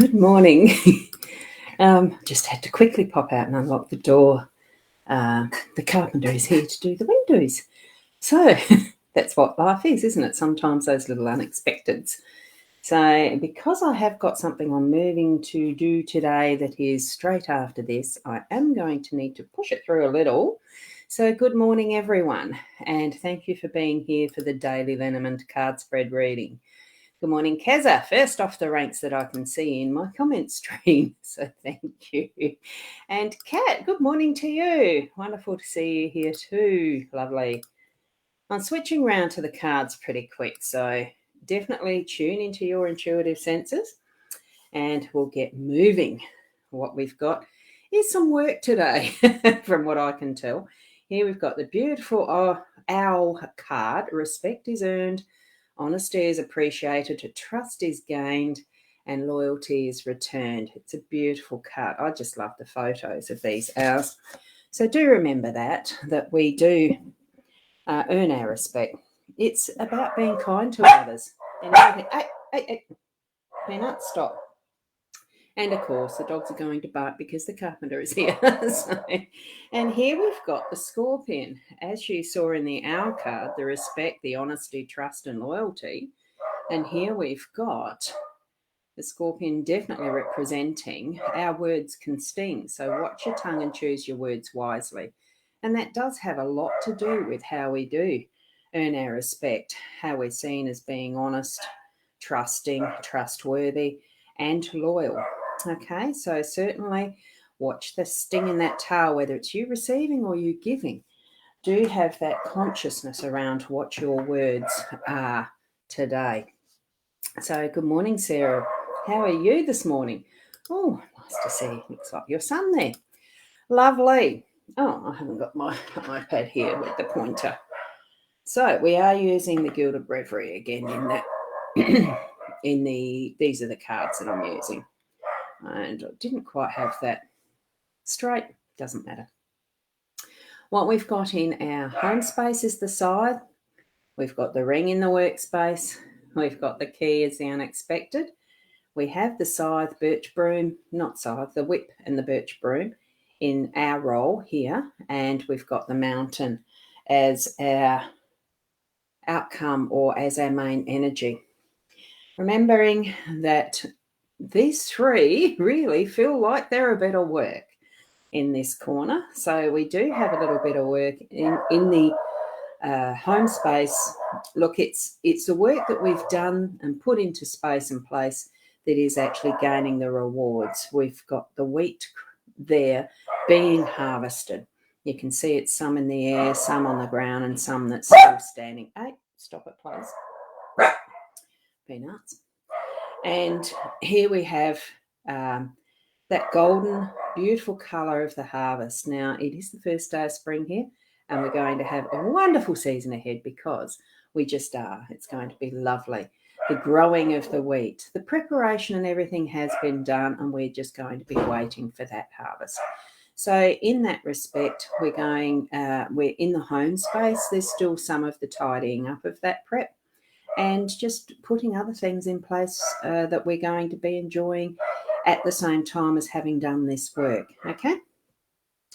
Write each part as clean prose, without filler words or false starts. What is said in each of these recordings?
Good morning. Just had to quickly pop out and unlock the door. The carpenter is here to do the windows. So that's what life is, isn't it? Sometimes those little unexpecteds. So because I have got something I'm moving to do today that is straight after this, I am going to need to push it through a little. So good morning, everyone, and thank you for being here for the Daily LENORMAND card spread reading. Good morning, Keza. First off the ranks that I can see in my comment stream, so thank you. And Kat, good morning to you. Wonderful to see you here too. Lovely. I'm switching around to the cards pretty quick, so definitely tune into your intuitive senses and we'll get moving. What we've got is some work today, from what I can tell. Here we've got the beautiful owl card. Respect is earned, honesty is appreciated, trust is gained, and loyalty is returned. It's a beautiful card. I just love the photos of these owls. So do remember that we do earn our respect. It's about being kind to others. And hey, Peanut, stop. And of course, the dogs are going to bark because the carpenter is here. And here we've got the scorpion. As you saw in the owl card, the respect, the honesty, trust, and loyalty. And here we've got the scorpion definitely representing our words can sting. So watch your tongue and choose your words wisely. And that does have a lot to do with how we do earn our respect, how we're seen as being honest, trusting, trustworthy, and loyal. Okay, so certainly watch the sting in that tail, whether it's you receiving or you giving. Do have that consciousness around what your words are today. So good morning, Sarah. How are you this morning? Oh, nice to see. Looks like your son there. Lovely. Oh, I haven't got my iPad here with the pointer. So we are using the Gilded Breviary again in that. These are the cards that I'm using. And I didn't quite have that straight. Doesn't matter. What we've got in our home space is the scythe. We've got the ring in the workspace. We've got the key as the unexpected. We have the scythe, birch broom, not scythe, the whip and the birch broom in our role here. And we've got the mountain as our outcome or as our main energy. Remembering that these three really feel like they're a bit of work in this corner. So we do have a little bit of work in the home space. Look, it's the work that we've done and put into space and place that is actually gaining the rewards. We've got the wheat there being harvested. You can see it's some in the air, some on the ground, and some that's still standing. Hey, stop it, please. Peanuts. And here we have that golden, beautiful colour of the harvest. Now, it is the first day of spring here, and we're going to have a wonderful season ahead because we just are. It's going to be lovely. The growing of the wheat, the preparation and everything has been done, and we're just going to be waiting for that harvest. So in that respect, we're in the home space. There's still some of the tidying up of that prep and just putting other things in place that we're going to be enjoying at the same time as having done this work, okay?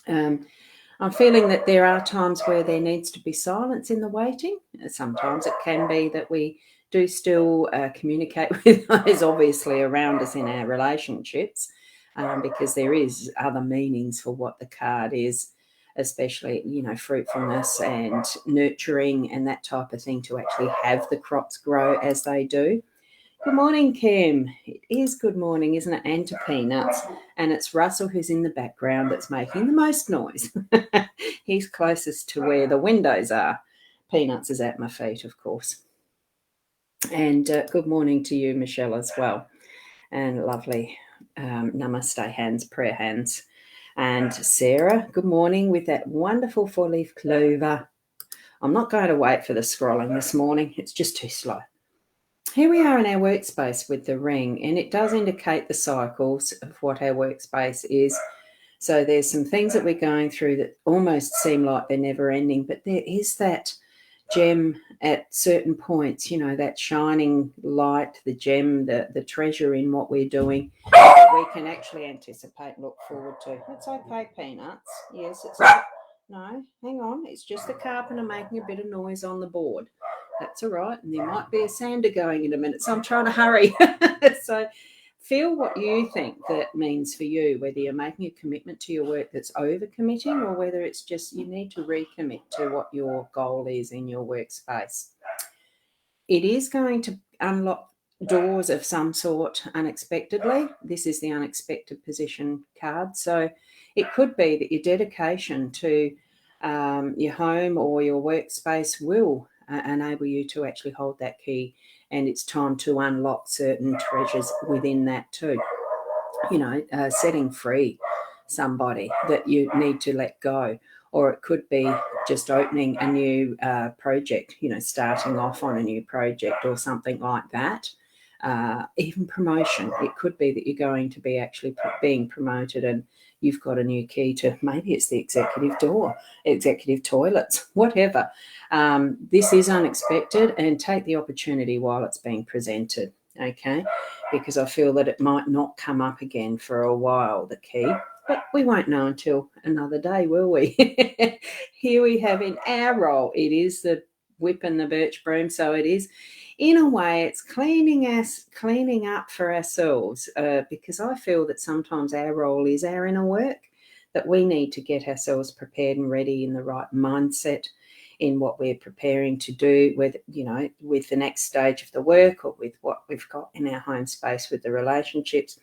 I'm feeling that there are times where there needs to be silence in the waiting. Sometimes it can be that we do still communicate with those obviously around us in our relationships because there is other meanings for what the card is, especially, fruitfulness and nurturing and that type of thing to actually have the crops grow as they do. Good morning, Kim. It is good morning, isn't it? And to Peanuts. And it's Russell who's in the background that's making the most noise. He's closest to where the windows are. Peanuts is at my feet, of course. And good morning to you, Michelle, as well. And lovely namaste hands, prayer hands. And Sarah, good morning with that wonderful four-leaf clover. I'm not going to wait for the scrolling this morning. It's just too slow. Here we are in our workspace with the ring, and it does indicate the cycles of what our workspace is. So there's some things that we're going through that almost seem like they're never ending, but there is that gem at certain points, that shining light, the gem, the treasure in what we're doing, that we can actually anticipate, look forward to. It's okay, Peanuts. Yes, it's not. No, hang on. It's just the carpenter making a bit of noise on the board. That's all right. And there might be a sander going in a minute, so I'm trying to hurry. So feel what you think that means for you, whether you're making a commitment to your work that's overcommitting or whether it's just you need to recommit to what your goal is in your workspace. It is going to unlock doors of some sort unexpectedly. This is the unexpected position card. So it could be that your dedication to your home or your workspace will enable you to actually hold that key, and it's time to unlock certain treasures within that too. Setting free somebody that you need to let go, or it could be just opening a new project, starting off on a new project or something like that. Even promotion. It could be that you're going to be actually being promoted and you've got a new key to, maybe it's the executive door, executive toilets, whatever. This is unexpected, and take the opportunity while it's being presented, okay? Because I feel that it might not come up again for a while, the key. But we won't know until another day, will we? Here we have in our role, it is the whip and the birch broom, so it is. In a way, it's cleaning up for ourselves, because I feel that sometimes our role is our inner work, that we need to get ourselves prepared and ready in the right mindset in what we're preparing to do with the next stage of the work or with what we've got in our home space with the relationships.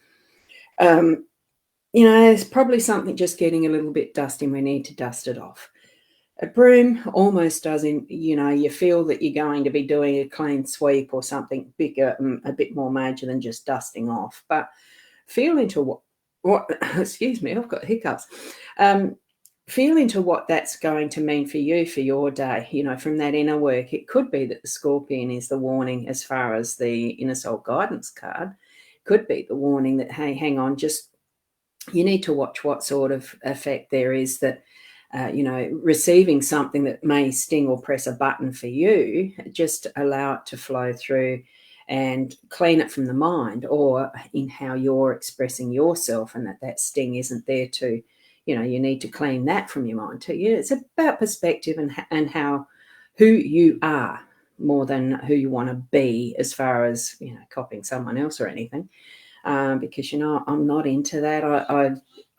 There's probably something just getting a little bit dusty. We need to dust it off. A broom almost doesn't, you feel that you're going to be doing a clean sweep or something bigger, a bit more major than just dusting off. But feel into what excuse me, I've got hiccups. Feel into what that's going to mean for you for your day, from that inner work. It could be that the Scorpion is the warning as far as the Inner Soul Guidance card. Could be the warning that, hey, hang on, just you need to watch what sort of effect there is that, receiving something that may sting or press a button for you, just allow it to flow through and clean it from the mind or in how you're expressing yourself, and that sting isn't there to, you need to clean that from your mind too. It's about perspective and who you are more than who you want to be as far as, copying someone else or anything. Because, I'm not into that.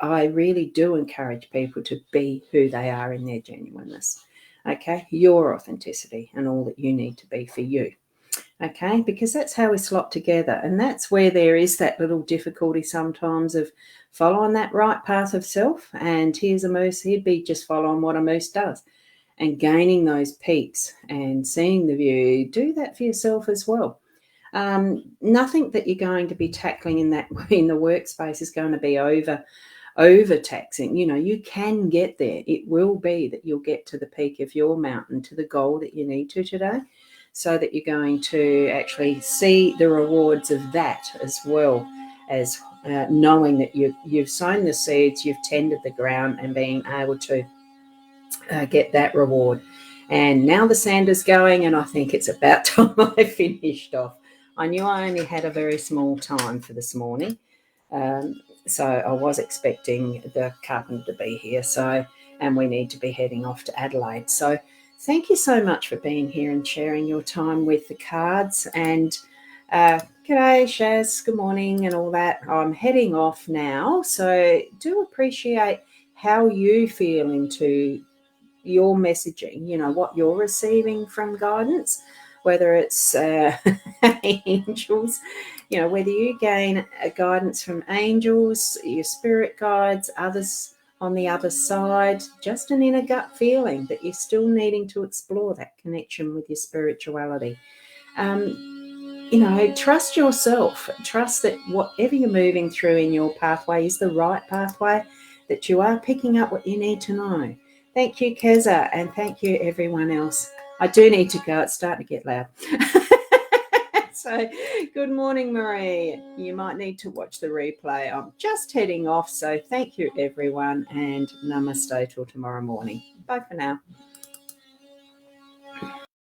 I really do encourage people to be who they are in their genuineness, okay? Your authenticity and all that you need to be for you, okay? Because that's how we slot together, and that's where there is that little difficulty sometimes of following that right path of self. And here's a moose, he'd be just following what a moose does and gaining those peaks and seeing the view. Do that for yourself as well. Nothing that you're going to be tackling in the workspace is going to be overtaxing. You can get there. It will be that you'll get to the peak of your mountain, to the goal that you need to today, so that you're going to actually see the rewards of that, as well as knowing that you've sown the seeds, you've tended the ground, and being able to get that reward. And now the sander's going, and I think it's about time I finished off. I knew I only had a very small time for this morning, so I was expecting the carpenter to be here. And we need to be heading off to Adelaide. So thank you so much for being here and sharing your time with the cards. And g'day, Shaz, good morning and all that. I'm heading off now, so do appreciate how you feel into your messaging, what you're receiving from guidance, whether it's angels, whether you gain guidance from angels, your spirit guides, others on the other side, just an inner gut feeling that you're still needing to explore that connection with your spirituality. Trust yourself. Trust that whatever you're moving through in your pathway is the right pathway, that you are picking up what you need to know. Thank you, Keza, and thank you, everyone else. I do need to go. It's starting to get loud. So, good morning, Marie. You might need to watch the replay. I'm just heading off, so thank you, everyone, and namaste till tomorrow morning. Bye for now.